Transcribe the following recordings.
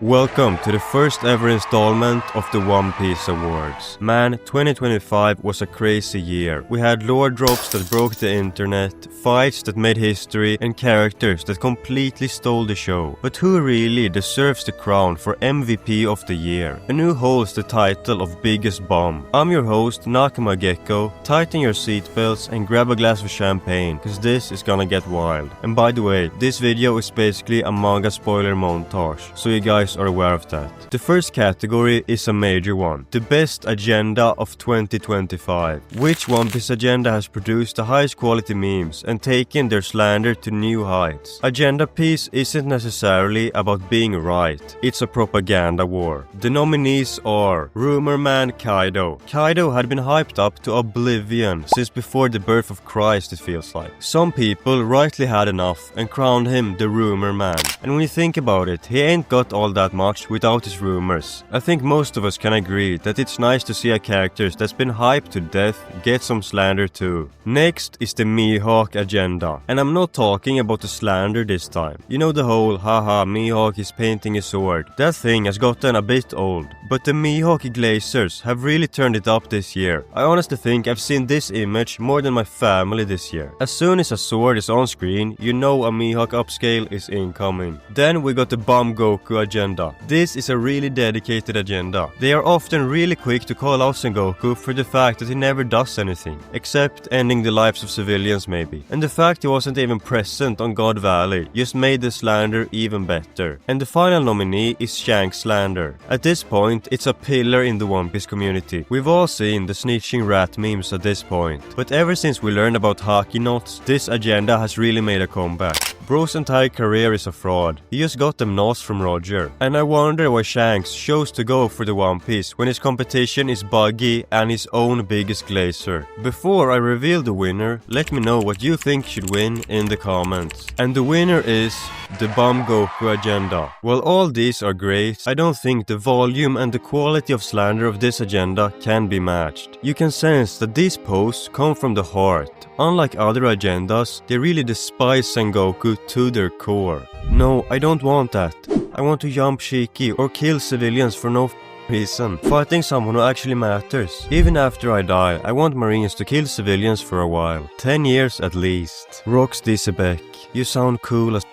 Welcome to the first ever installment of the One Piece Awards. Man, 2025 was a crazy year. We had lore drops that broke the internet, fights that made history, and characters that completely stole the show. But who really deserves the crown for MVP of the year? And who holds the title of biggest bomb? I'm your host, Nakama Gekko. Tighten your seatbelts and grab a glass of champagne, cause this is gonna get wild. And by the way, this video is basically a manga spoiler montage, so you guys are aware of that. The first category is a major one, the best agenda of 2025. Which One Piece agenda has produced the highest quality memes and taken their slander to new heights? Agenda piece isn't necessarily about being right, it's a propaganda war. The nominees are Rumor Man Kaido. Kaido had been hyped up to oblivion since before the birth of Christ, it feels like. Some people rightly had enough and crowned him the Rumor Man. And when you think about it, he ain't got all that much without his rumors. I think most of us can agree that it's nice to see a character that's been hyped to death get some slander too. Next is the Mihawk agenda. And I'm not talking about the slander this time. You know the whole haha Mihawk is painting his sword. That thing has gotten a bit old. But the Mihawk glazers have really turned it up this year. I honestly think I've seen this image more than my family this year. As soon as a sword is on screen, you know a Mihawk upscale is incoming. Then we got the Bomb Goku agenda. This is a really dedicated agenda. They are often really quick to call out Sengoku for the fact that he never does anything, except ending the lives of civilians maybe. And the fact he wasn't even present on God Valley just made the slander even better. And the final nominee is Shanks slander. At this point, it's a pillar in the One Piece community. We've all seen the snitching rat memes at this point, but ever since we learned about Haki knots, this agenda has really made a comeback. Bro's entire career is a fraud. He just got them knots from Roger. And I wonder why Shanks chose to go for the One Piece when his competition is Buggy and his own biggest glazer. Before I reveal the winner, let me know what you think should win in the comments. And the winner is the Bomb Goku agenda. While all these are great, I don't think the volume and the quality of slander of this agenda can be matched. You can sense that these posts come from the heart. Unlike other agendas, they really despise Sengoku to their core. No, I don't want that. I want to jump Shiki or kill civilians for no reason, fighting someone who actually matters. Even after I die, I want Marines to kill civilians for a while. 10 years at least. Rox Disebek, you sound cool as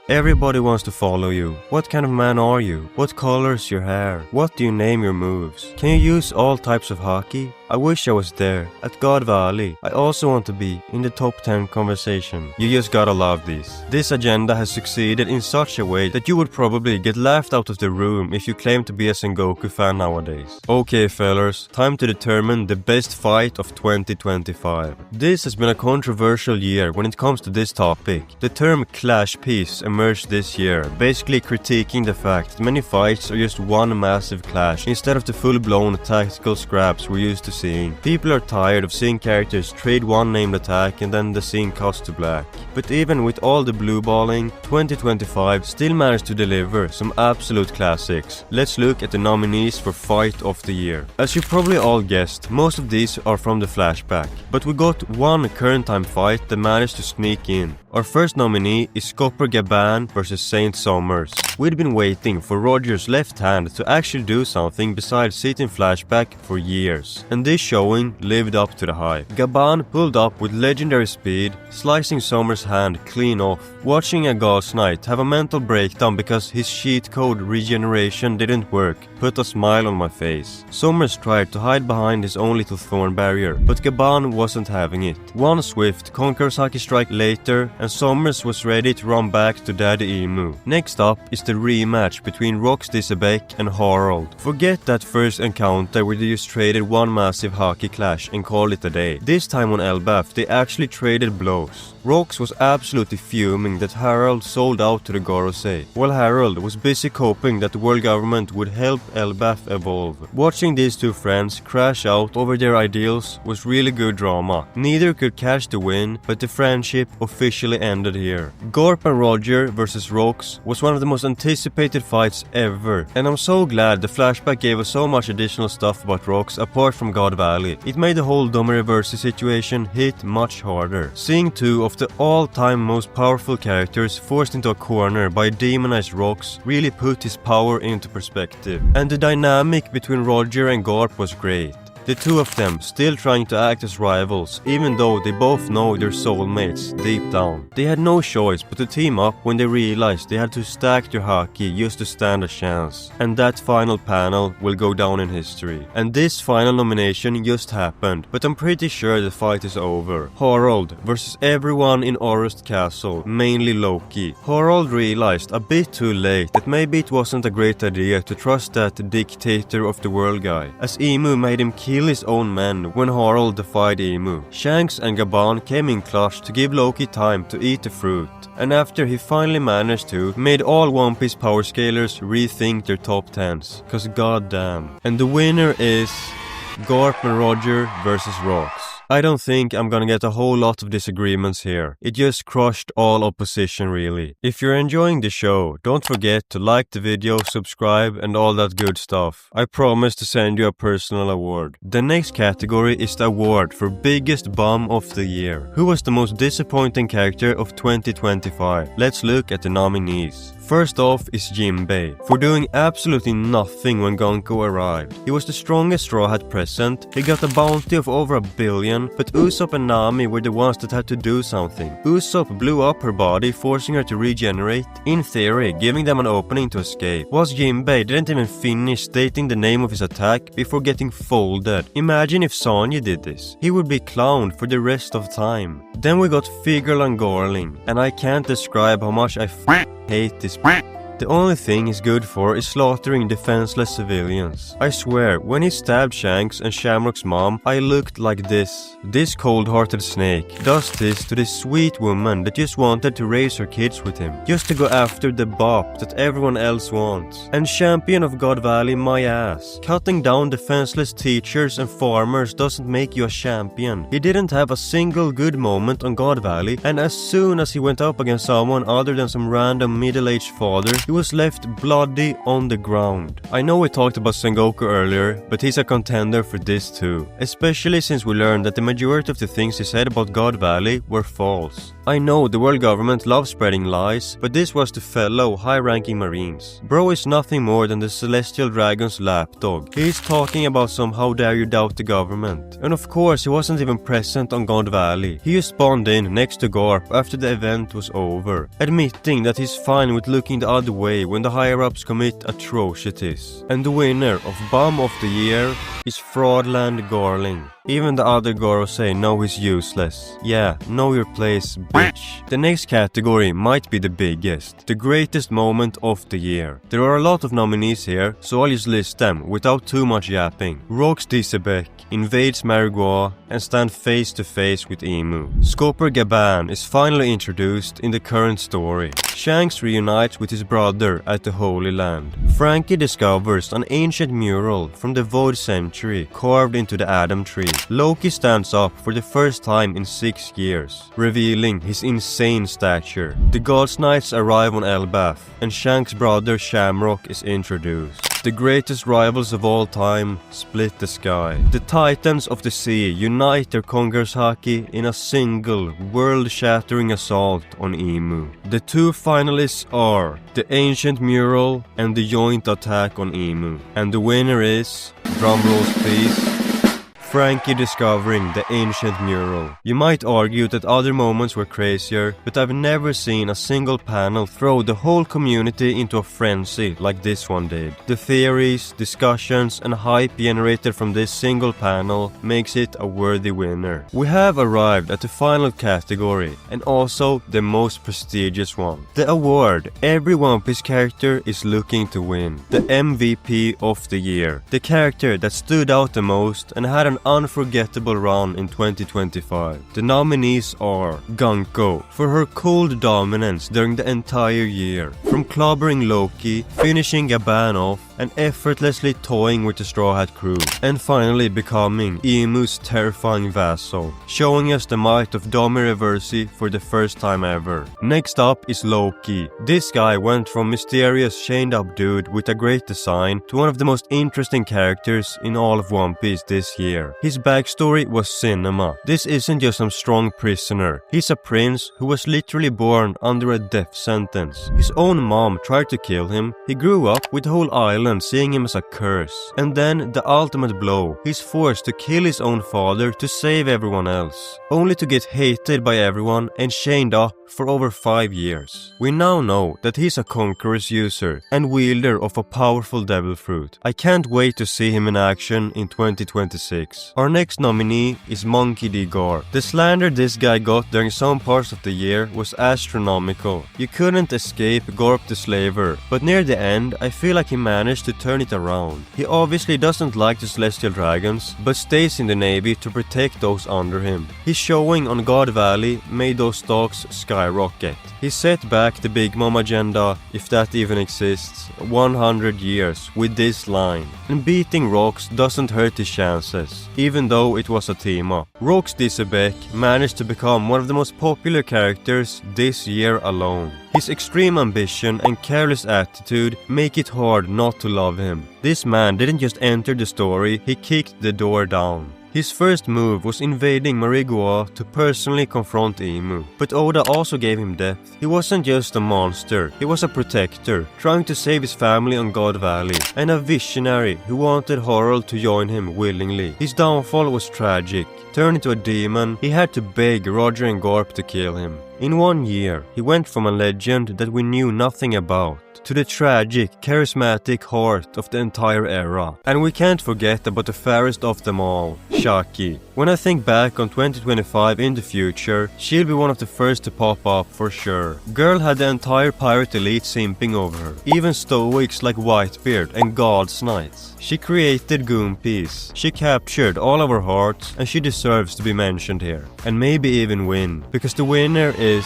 everybody wants to follow you. What kind of man are you? What color's your hair? What do you name your moves? Can you use all types of hockey? I wish I was there, at God Valley. I also want to be in the top 10 conversation. You just gotta love these. This agenda has succeeded in such a way that you would probably get laughed out of the room if you claim to be a Sengoku fan nowadays. Okay fellas, time to determine the best fight of 2025. This has been a controversial year when it comes to this topic. The term clash piece emerged this year, basically critiquing the fact that many fights are just one massive clash instead of the full-blown tactical scraps we're used to seeing. People are tired of seeing characters trade one named attack and then the scene cuts to black. But even with all the blue balling, 2025 still managed to deliver some absolute classics. Let's look at the nominees for Fight of the Year. As you probably all guessed, most of these are from the flashback, but we got one current time fight that managed to sneak in. Our first nominee is Copper Gaban vs Saint Somers. We'd been waiting for Roger's left hand to actually do something besides sit in flashback for years, and this showing lived up to the hype. Gaban pulled up with legendary speed, slicing Somers' hand clean off. Watching a God's Knight have a mental breakdown because his cheat code regeneration didn't work put a smile on my face. Somers tried to hide behind his own little thorn barrier, but Gaban wasn't having it. One swift Konkurosaki strike later, and Somers was ready to run back to Daddy Emu. Next up is the rematch between Rox Disebek and Harold. Forget that first encounter where they just traded one massive hockey clash and called it a day. This time on Elbaf, they actually traded blows. Rox was absolutely fuming that Harold sold out to the Gorosei, while Harold was busy coping that the world government would help Elbaf evolve. Watching these two friends crash out over their ideals was really good drama. Neither could catch the win, but the friendship officially ended here. Gorp and Roger vs Rox was one of the most anticipated fights ever, and I'm so glad the flashback gave us so much additional stuff about Rox apart from God God Valley. It made the whole Domareverse situation hit much harder. Seeing two of the all-time most powerful characters forced into a corner by demonized rocks really put his power into perspective. And the dynamic between Roger and Garp was great. The two of them still trying to act as rivals, even though they both know they're soulmates deep down. They had no choice but to team up when they realized they had to stack their haki just to stand a chance. And that final panel will go down in history. And this final nomination just happened, but I'm pretty sure the fight is over. Harald versus everyone in Orust Castle, mainly Loki. Harald realized a bit too late that maybe it wasn't a great idea to trust that dictator of the world guy, as Emu made him kill his own men when Harald defied Emu. Shanks and Gaban came in clutch to give Loki time to eat the fruit, and after he finally managed to, made all One Piece power scalers rethink their top 10s, cause goddamn. And the winner is Garp and Roger versus Rocks. I don't think I'm gonna get a whole lot of disagreements here. It just crushed all opposition really. If you're enjoying the show, don't forget to like the video, subscribe and all that good stuff. I promise to send you a personal award. The next category is the award for biggest bum of the year. Who was the most disappointing character of 2025? Let's look at the nominees. First off is Jinbei, for doing absolutely nothing when Gonko arrived. He was the strongest Straw Hat present, he got a bounty of over $1 billion, but Usopp and Nami were the ones that had to do something. Usopp blew up her body, forcing her to regenerate, in theory giving them an opening to escape. Whilst Jinbei didn't even finish stating the name of his attack before getting folded. Imagine if Sanji did this. He would be clowned for the rest of time. Then we got Figurl and Garling, and I can't describe how much I hate this. The only thing he's good for is slaughtering defenseless civilians. I swear, when he stabbed Shanks and Shamrock's mom, I looked like this. This cold-hearted snake does this to this sweet woman that just wanted to raise her kids with him, just to go after the bop that everyone else wants. And champion of God Valley, my ass. Cutting down defenseless teachers and farmers doesn't make you a champion. He didn't have a single good moment on God Valley, and as soon as he went up against someone other than some random middle-aged father, he was left bloody on the ground. I know we talked about Sengoku earlier, but he's a contender for this too. Especially since we learned that the majority of the things he said about God Valley were false. I know the world government loves spreading lies, but this was to fellow high-ranking marines. Bro is nothing more than the Celestial Dragon's lapdog. He's talking about some how dare you doubt the government. And of course he wasn't even present on God Valley. He just spawned in next to Garp after the event was over, admitting that he's fine with looking the other way when the higher-ups commit atrocities. And the winner of Bum of the Year is Fraudland Garling. Even the other Goro say no, he's useless. Yeah, know your place, bitch. The next category might be the biggest, the greatest moment of the year. There are a lot of nominees here, so I'll just list them without too much yapping. Rocks Diesebek invades Marigua and stand face to face with Emu. Scopper Gaban is finally introduced in the current story. Shanks reunites with his brother at the Holy Land. Frankie discovers an ancient mural from the Void Century carved into the Adam Tree. Loki stands up for the first time in 6 years, revealing his insane stature. The Gods Knights arrive on Elbaf, and Shanks' brother Shamrock is introduced. The greatest rivals of all time split the sky. The Titans of the Sea unite their Conqueror's haki in a single, world-shattering assault on Emu. The two finalists are the Ancient Mural and the joint attack on Emu. And the winner is, drumrolls please, Frankie discovering the ancient mural. You might argue that other moments were crazier, but I've never seen a single panel throw the whole community into a frenzy like this one did. The theories, discussions and hype generated from this single panel makes it a worthy winner. We have arrived at the final category, and also the most prestigious one. The award every One Piece character is looking to win. The MVP of the year. The character that stood out the most and had an unforgettable run in 2025. The nominees are Gonko, for her cold dominance during the entire year, from clobbering Loki, finishing Gaban off, and effortlessly toying with the Straw Hat crew, and finally becoming Imu's terrifying vassal, showing us the might of Domi Reversi for the first time ever. Next up is Loki. This guy went from mysterious chained up dude with a great design to one of the most interesting characters in all of One Piece this year. His backstory was cinema. This isn't just some strong prisoner. He's a prince who was literally born under a death sentence. His own mom tried to kill him. He grew up with the whole island seeing him as a curse. And then the ultimate blow. He's forced to kill his own father to save everyone else, only to get hated by everyone and chained up for over 5 years. We now know that he's a conqueror's user and wielder of a powerful devil fruit. I can't wait to see him in action in 2026. Our next nominee is Monkey D. Garp. The slander this guy got during some parts of the year was astronomical. You couldn't escape Garp the Slaver, but near the end I feel like he managed to turn it around. He obviously doesn't like the Celestial Dragons, but stays in the Navy to protect those under him. His showing on God Valley made those stocks skyrocket. He set back the Big Mom agenda, if that even exists, 100 years with this line. And beating Rocks doesn't hurt his chances, even though it was a team-up. Rocks Disebek managed to become one of the most popular characters this year alone. His extreme ambition and careless attitude make it hard not to love him. This man didn't just enter the story, he kicked the door down. His first move was invading Marigua to personally confront Imu, but Oda also gave him depth. He wasn't just a monster, he was a protector, trying to save his family on God Valley, and a visionary who wanted Harald to join him willingly. His downfall was tragic. Turned into a demon, he had to beg Roger and Garp to kill him. In 1 year, he went from a legend that we knew nothing about to the tragic, charismatic heart of the entire era. And we can't forget about the fairest of them all, Shaki. When I think back on 2025 in the future, she'll be one of the first to pop up for sure. Girl had the entire pirate elite simping over her, even stoics like Whitebeard and God's Knights. She created Goonpiece, she captured all of our hearts, and she deserves to be mentioned here. And maybe even win, because the winner is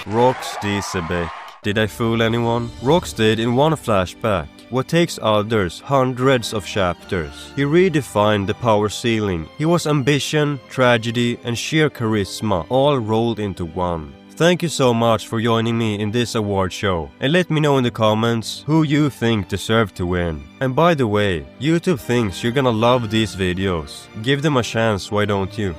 Rocks Disebek. Did I fool anyone? Rocks did in one flashback what takes others hundreds of chapters. He redefined the power ceiling. He was ambition, tragedy, and sheer charisma all rolled into one. Thank you so much for joining me in this award show, and let me know in the comments who you think deserve to win. And by the way, YouTube thinks you're gonna love these videos. Give them a chance, why don't you?